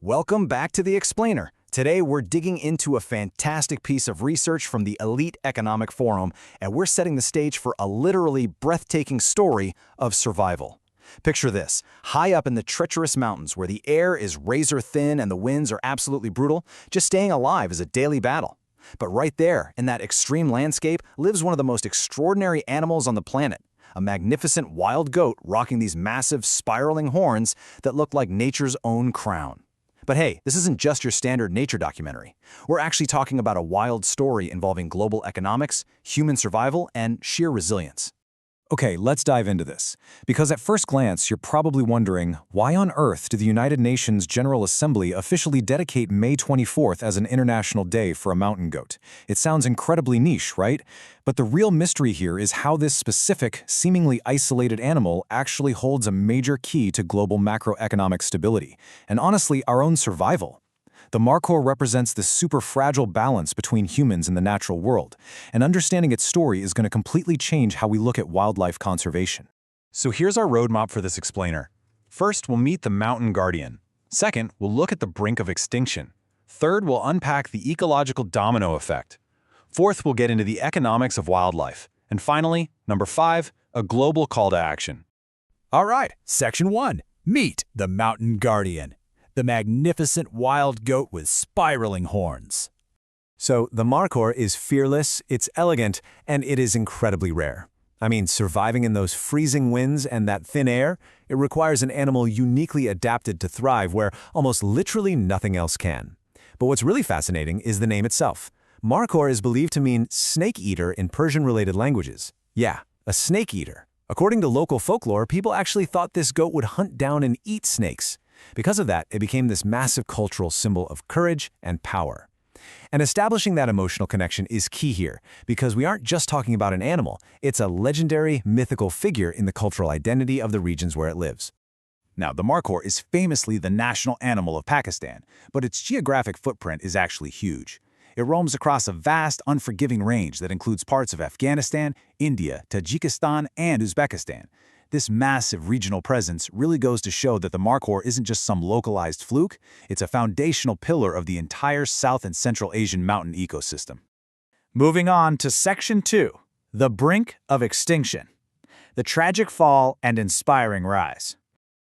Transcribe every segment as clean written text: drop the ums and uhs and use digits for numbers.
Welcome back to The Explainer. Today, we're digging into a fantastic piece of research from the Elite Economic Forum, and we're setting the stage for a literally breathtaking story of survival. Picture this, high up in the treacherous mountains where the air is razor thin and the winds are absolutely brutal, just staying alive is a daily battle. But right there, in that extreme landscape, lives one of the most extraordinary animals on the planet, a magnificent wild goat rocking these massive spiraling horns that look like nature's own crown. But hey, this isn't just your standard nature documentary. We're actually talking about a wild story involving global economics, human survival, and sheer resilience. Okay, let's dive into this. Because at first glance, you're probably wondering, why on earth do the United Nations General Assembly officially dedicate May 24th as an international day for a mountain goat? It sounds incredibly niche, right? But the real mystery here is how this specific, seemingly isolated animal actually holds a major key to global macroeconomic stability, and honestly, our own survival. The Markhor represents the super fragile balance between humans and the natural world, and understanding its story is going to completely change how we look at wildlife conservation. So here's our roadmap for this explainer. First, we'll meet the mountain guardian. Second, we'll look at the brink of extinction. Third, we'll unpack the ecological domino effect. Fourth, we'll get into the economics of wildlife. And finally, number 5, a global call to action. All right, Section 1. Meet the mountain guardian, the magnificent wild goat with spiraling horns. So the Markhor is fearless, it's elegant, and it is incredibly rare. I mean, surviving in those freezing winds and that thin air, it requires an animal uniquely adapted to thrive where almost literally nothing else can. But what's really fascinating is the name itself. Markhor is believed to mean snake eater in Persian-related languages. Yeah, a snake eater. According to local folklore, people actually thought this goat would hunt down and eat snakes. Because of that, it became this massive cultural symbol of courage and power. And establishing that emotional connection is key here, because we aren't just talking about an animal, it's a legendary, mythical figure in the cultural identity of the regions where it lives. Now, the Markhor is famously the national animal of Pakistan, but its geographic footprint is actually huge. It roams across a vast, unforgiving range that includes parts of Afghanistan, India, Tajikistan, and Uzbekistan. This massive regional presence really goes to show that the Markhor isn't just some localized fluke, it's a foundational pillar of the entire South and Central Asian mountain ecosystem. Moving on to Section 2. The brink of extinction, the tragic fall and inspiring rise.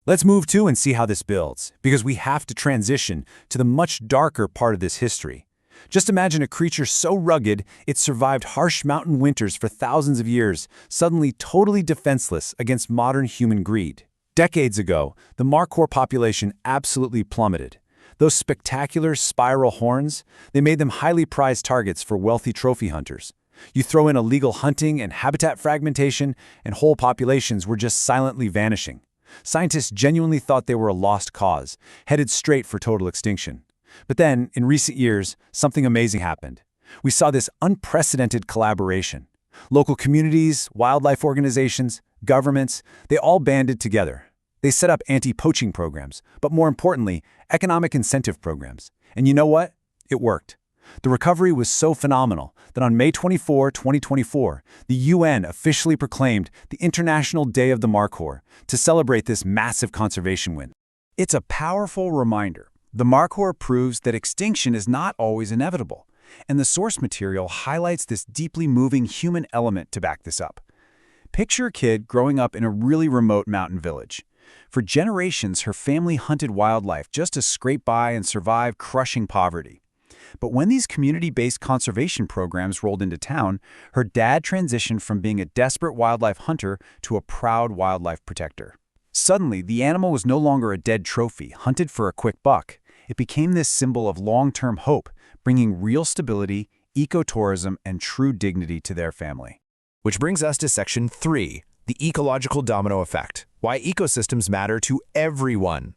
Let's move to and see how this builds, because we have to transition to the much darker part of this history. Just imagine a creature so rugged it survived harsh mountain winters for thousands of years, suddenly totally defenseless against modern human greed. Decades ago, the Markhor population absolutely plummeted. Those spectacular spiral horns, they made them highly prized targets for wealthy trophy hunters. You throw in illegal hunting and habitat fragmentation, and whole populations were just silently vanishing. Scientists genuinely thought they were a lost cause, headed straight for total extinction. But then, in recent years, something amazing happened. We saw this unprecedented collaboration. Local communities, wildlife organizations, governments, they all banded together. They set up anti-poaching programs, but more importantly, economic incentive programs. And you know what? It worked. The recovery was so phenomenal that on May 24, 2024, the UN officially proclaimed the International Day of the Markhor to celebrate this massive conservation win. It's a powerful reminder. The Markhor proves that extinction is not always inevitable, and the source material highlights this deeply moving human element to back this up. Picture a kid growing up in a really remote mountain village. For generations, her family hunted wildlife just to scrape by and survive crushing poverty. But when these community-based conservation programs rolled into town, her dad transitioned from being a desperate wildlife hunter to a proud wildlife protector. Suddenly, the animal was no longer a dead trophy hunted for a quick buck. It became this symbol of long-term hope, bringing real stability, ecotourism, and true dignity to their family. Which brings us to Section 3, the ecological domino effect, why ecosystems matter to everyone.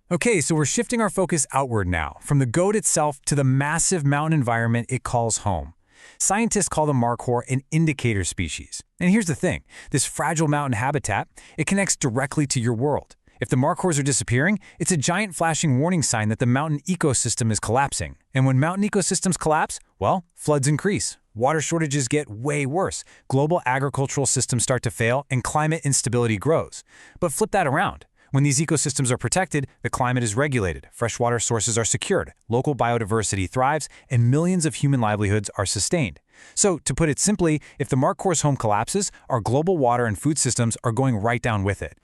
Okay, so we're shifting our focus outward now, from the goat itself to the massive mountain environment it calls home. Scientists call the Markhor an indicator species. And here's the thing, this fragile mountain habitat, it connects directly to your world. If the Markhors are disappearing, it's a giant flashing warning sign that the mountain ecosystem is collapsing. And when mountain ecosystems collapse, well, floods increase, water shortages get way worse, global agricultural systems start to fail, and climate instability grows. But flip that around. When these ecosystems are protected, the climate is regulated, freshwater sources are secured, local biodiversity thrives, and millions of human livelihoods are sustained. So, to put it simply, if the Markhor's home collapses, our global water and food systems are going right down with it.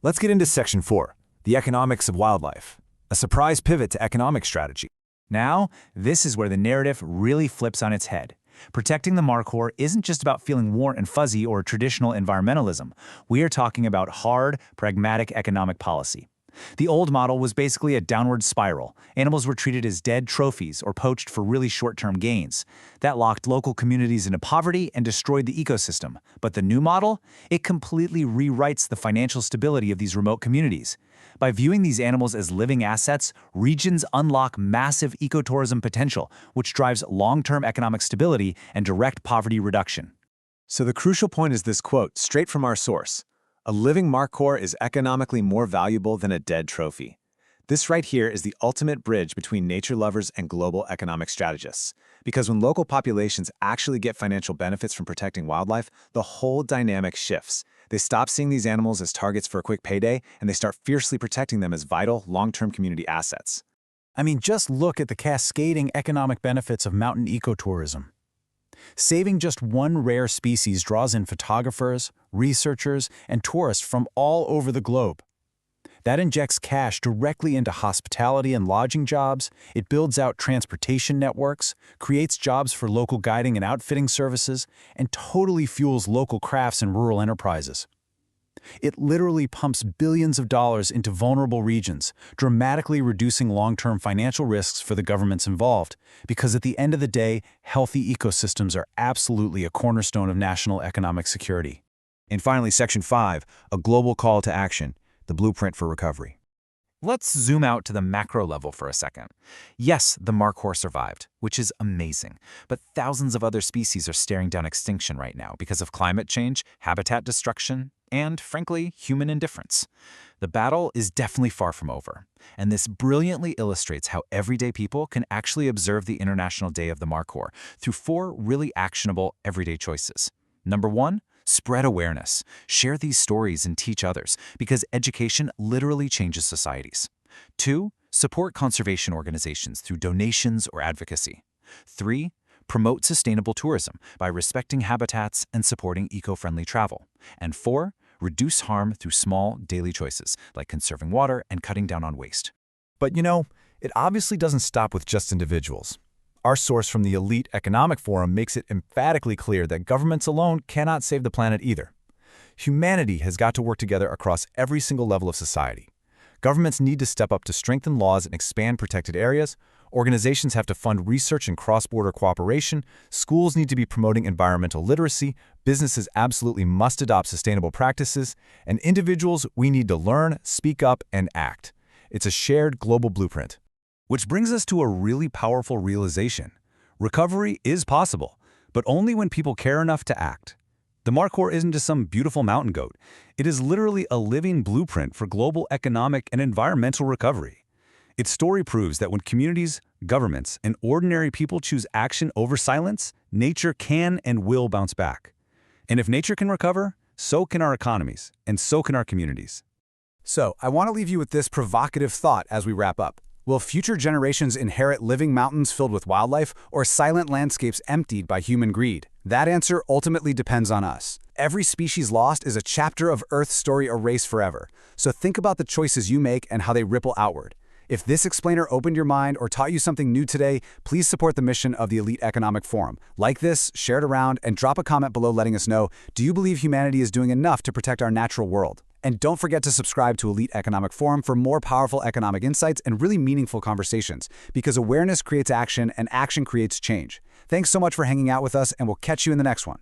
Let's get into Section 4, the economics of wildlife. A surprise pivot to economic strategy. Now, this is where the narrative really flips on its head. Protecting the Markhor isn't just about feeling warm and fuzzy or traditional environmentalism. We are talking about hard, pragmatic economic policy. The old model was basically a downward spiral. Animals were treated as dead trophies or poached for really short-term gains. That locked local communities into poverty and destroyed the ecosystem. But the new model? It completely rewrites the financial stability of these remote communities. By viewing these animals as living assets, regions unlock massive ecotourism potential, which drives long-term economic stability and direct poverty reduction. So the crucial point is this quote, straight from our source. A living Markhor is economically more valuable than a dead trophy. This right here is the ultimate bridge between nature lovers and global economic strategists. Because when local populations actually get financial benefits from protecting wildlife, the whole dynamic shifts. They stop seeing these animals as targets for a quick payday, and they start fiercely protecting them as vital, long-term community assets. I mean, just look at the cascading economic benefits of mountain ecotourism. Saving just one rare species draws in photographers, researchers, and tourists from all over the globe. That injects cash directly into hospitality and lodging jobs, it builds out transportation networks, creates jobs for local guiding and outfitting services, and totally fuels local crafts and rural enterprises. It literally pumps billions of dollars into vulnerable regions, dramatically reducing long-term financial risks for the governments involved, because at the end of the day, healthy ecosystems are absolutely a cornerstone of national economic security. And finally, Section 5, a global call to action, the blueprint for recovery. Let's zoom out to the macro level for a second. Yes, the Markhor survived, which is amazing, but thousands of other species are staring down extinction right now because of climate change, habitat destruction, and, frankly, human indifference. The battle is definitely far from over, and this brilliantly illustrates how everyday people can actually observe the International Day of the Markhor through 4 really actionable everyday choices. Number 1, spread awareness. Share these stories and teach others, because education literally changes societies. 2, support conservation organizations through donations or advocacy. 3, promote sustainable tourism by respecting habitats and supporting eco-friendly travel. And 4, reduce harm through small, daily choices, like conserving water and cutting down on waste. But you know, it obviously doesn't stop with just individuals. Our source from the Elite Economic Forum makes it emphatically clear that governments alone cannot save the planet either. Humanity has got to work together across every single level of society. Governments need to step up to strengthen laws and expand protected areas. Organizations have to fund research and cross-border cooperation. Schools need to be promoting environmental literacy. Businesses absolutely must adopt sustainable practices. And individuals, we need to learn, speak up, and act. It's a shared global blueprint. Which brings us to a really powerful realization. Recovery is possible, but only when people care enough to act. The Markhor isn't just some beautiful mountain goat. It is literally a living blueprint for global economic and environmental recovery. Its story proves that when communities, governments, and ordinary people choose action over silence, nature can and will bounce back. And if nature can recover, so can our economies, and so can our communities. So, I want to leave you with this provocative thought as we wrap up. Will future generations inherit living mountains filled with wildlife or silent landscapes emptied by human greed? That answer ultimately depends on us. Every species lost is a chapter of Earth's story erased forever. So think about the choices you make and how they ripple outward. If this explainer opened your mind or taught you something new today, please support the mission of the Elite Economic Forum. Like this, share it around, and drop a comment below letting us know, do you believe humanity is doing enough to protect our natural world? And don't forget to subscribe to Elite Economic Forum for more powerful economic insights and really meaningful conversations, because awareness creates action and action creates change. Thanks so much for hanging out with us, and we'll catch you in the next one.